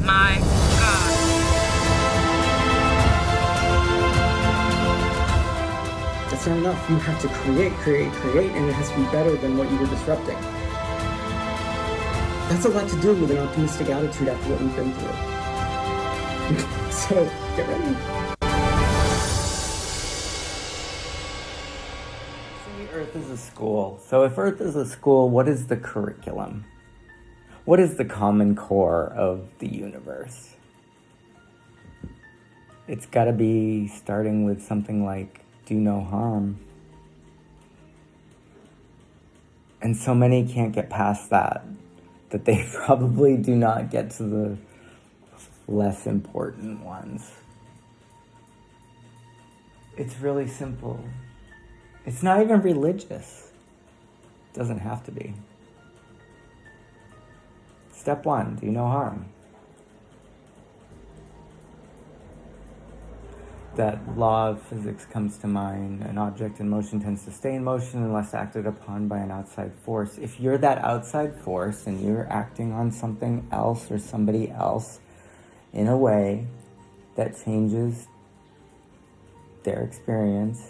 my God. That's not enough. You have to create, and it has to be better than what you were disrupting. That's a lot to do with an optimistic attitude after what we've been through. So, get ready. Say Earth is a school. So if Earth is a school, what is the curriculum? What is the common core of the universe? It's got to be starting with something like do no harm. And so many can't get past that they probably do not get to the less important ones. It's really simple. It's not even religious. It doesn't have to be. Step 1, do no harm. That law of physics comes to mind. An object in motion tends to stay in motion unless acted upon by an outside force. If you're that outside force and you're acting on something else or somebody else in a way that changes their experience,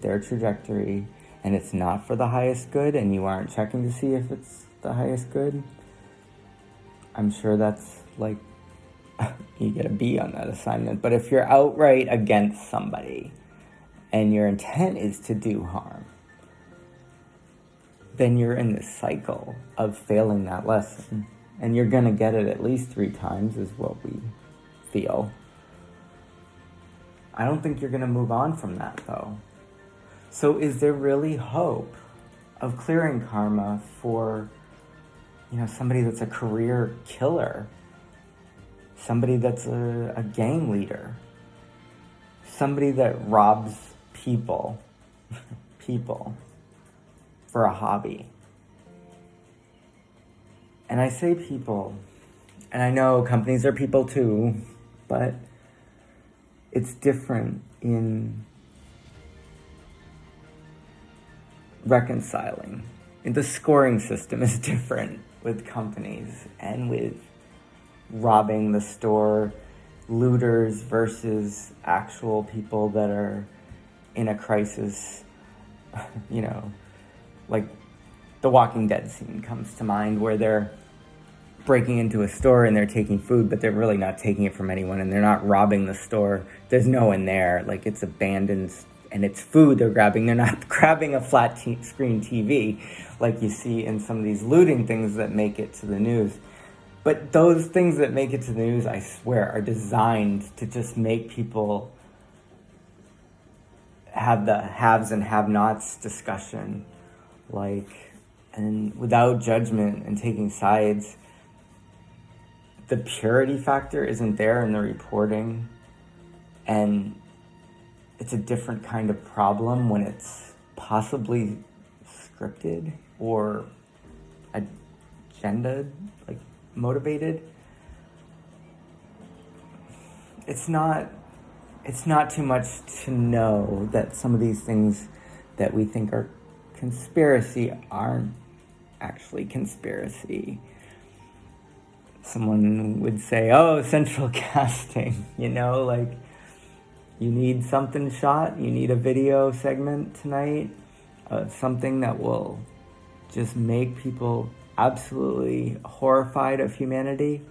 their trajectory, and it's not for the highest good, and you aren't checking to see if it's the highest good, I'm sure that's like you get a B on that assignment. But if you're outright against somebody and your intent is to do harm, then you're in this cycle of failing that lesson. And you're going to get it at least 3 times is what we feel. I don't think you're going to move on from that, though. So is there really hope of clearing karma for, somebody that's a career killer? Somebody that's a gang leader, somebody that robs people for a hobby. And I say people, and I know companies are people too, but it's different in reconciling. And the scoring system is different with companies and with robbing the store, looters versus actual people that are in a crisis. Like the Walking Dead scene comes to mind where they're breaking into a store and they're taking food, but they're really not taking it from anyone, and they're not robbing the store. There's no one there. Like, it's abandoned and it's food they're grabbing. They're not grabbing a flat screen TV like you see in some of these looting things that make it to the news. But those things that make it to the news, I swear, are designed to just make people have the haves and have-nots discussion, and without judgment and taking sides. The purity factor isn't there in the reporting, and it's a different kind of problem when it's possibly scripted or agendaed, motivated. It's not too much to know that some of these things that we think are conspiracy aren't actually conspiracy. Someone would say, central casting, you need something shot, you need a video segment tonight, something that will just make people absolutely horrified of humanity.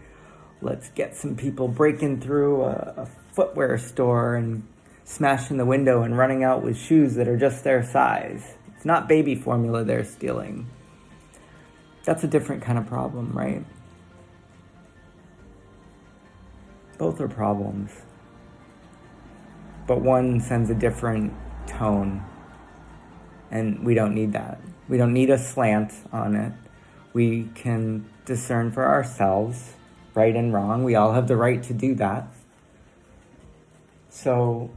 Let's get some people breaking through a footwear store and smashing the window and running out with shoes that are just their size. It's not baby formula they're stealing. That's a different kind of problem, right? Both are problems. But one sends a different tone. And we don't need that. We don't need a slant on it. We can discern for ourselves right and wrong. We all have the right to do that. So,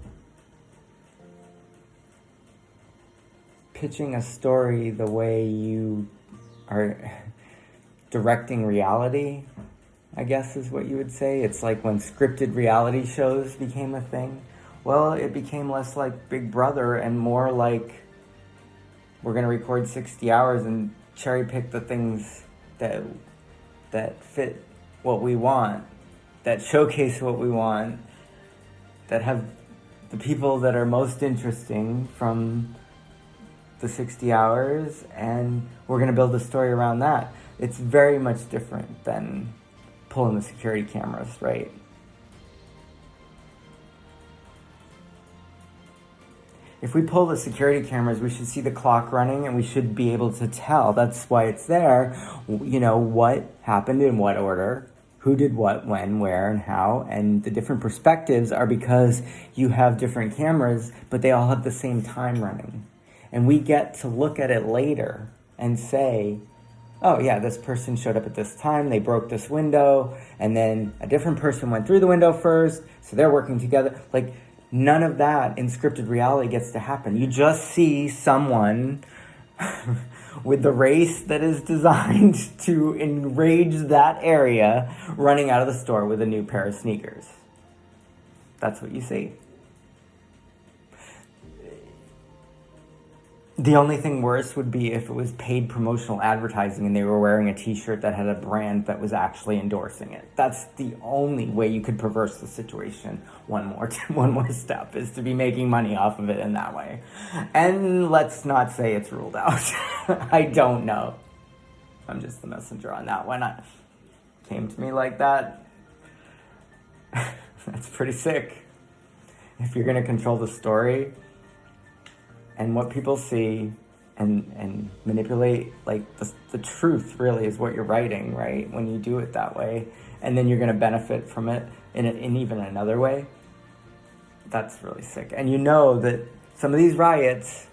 pitching a story the way you are directing reality, I guess is what you would say. It's like when scripted reality shows became a thing. Well, it became less like Big Brother and more like we're going to record 60 hours and cherry pick the things that fit what we want that showcase what we want, that have the people that are most interesting from the 60 hours, and we're going to build a story around that. It's very much different than pulling the security cameras, right? If we pull the security cameras, we should see the clock running and we should be able to tell. That's why it's there. You know, what happened in what order, who did what, when, where, and how. And the different perspectives are because you have different cameras, but they all have the same time running. And we get to look at it later and say, oh yeah, this person showed up at this time, they broke this window, and then a different person went through the window first, so they're working together. Like, none of that in scripted reality gets to happen. You just see someone with the race that is designed to enrage that area running out of the store with a new pair of sneakers. That's what you see. The only thing worse would be if it was paid promotional advertising and they were wearing a t-shirt that had a brand that was actually endorsing it. That's the only way you could perverse the situation one more step, is to be making money off of it in that way. And let's not say it's ruled out. I don't know. I'm just the messenger on that one. It came to me like that. That's pretty sick. If you're going to control the story and what people see and manipulate, like, the truth really is what you're writing, right? When you do it that way, and then you're going to benefit from it in even another way. That's really sick. And you know that some of these riots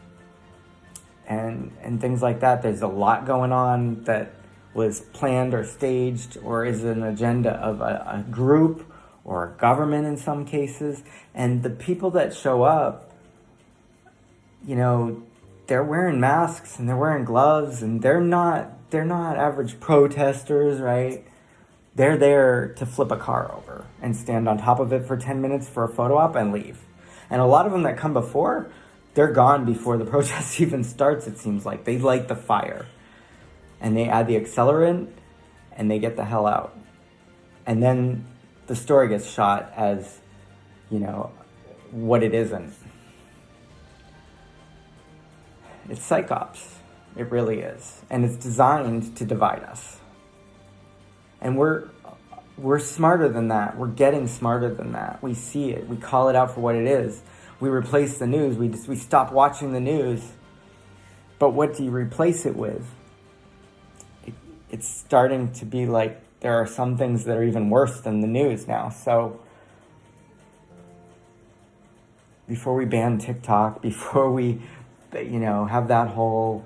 and things like that, there's a lot going on that was planned or staged or is an agenda of a group or a government in some cases. And the people that show up, you know, they're wearing masks and they're wearing gloves, and they're not average protesters, right? They're there to flip a car over and stand on top of it for 10 minutes for a photo op and leave. And a lot of them that come before, they're gone before the protest even starts, it seems like. They light the fire and they add the accelerant and they get the hell out. And then the story gets shot as, you know, what it isn't. It's psychops. It really is. And it's designed to divide us. And we're smarter than that. We're getting smarter than that. We see it. We call it out for what it is. We replace the news. We stop watching the news. But what do you replace it with? It's starting to be like there are some things that are even worse than the news now. So before we ban TikTok, before we, you know, have that whole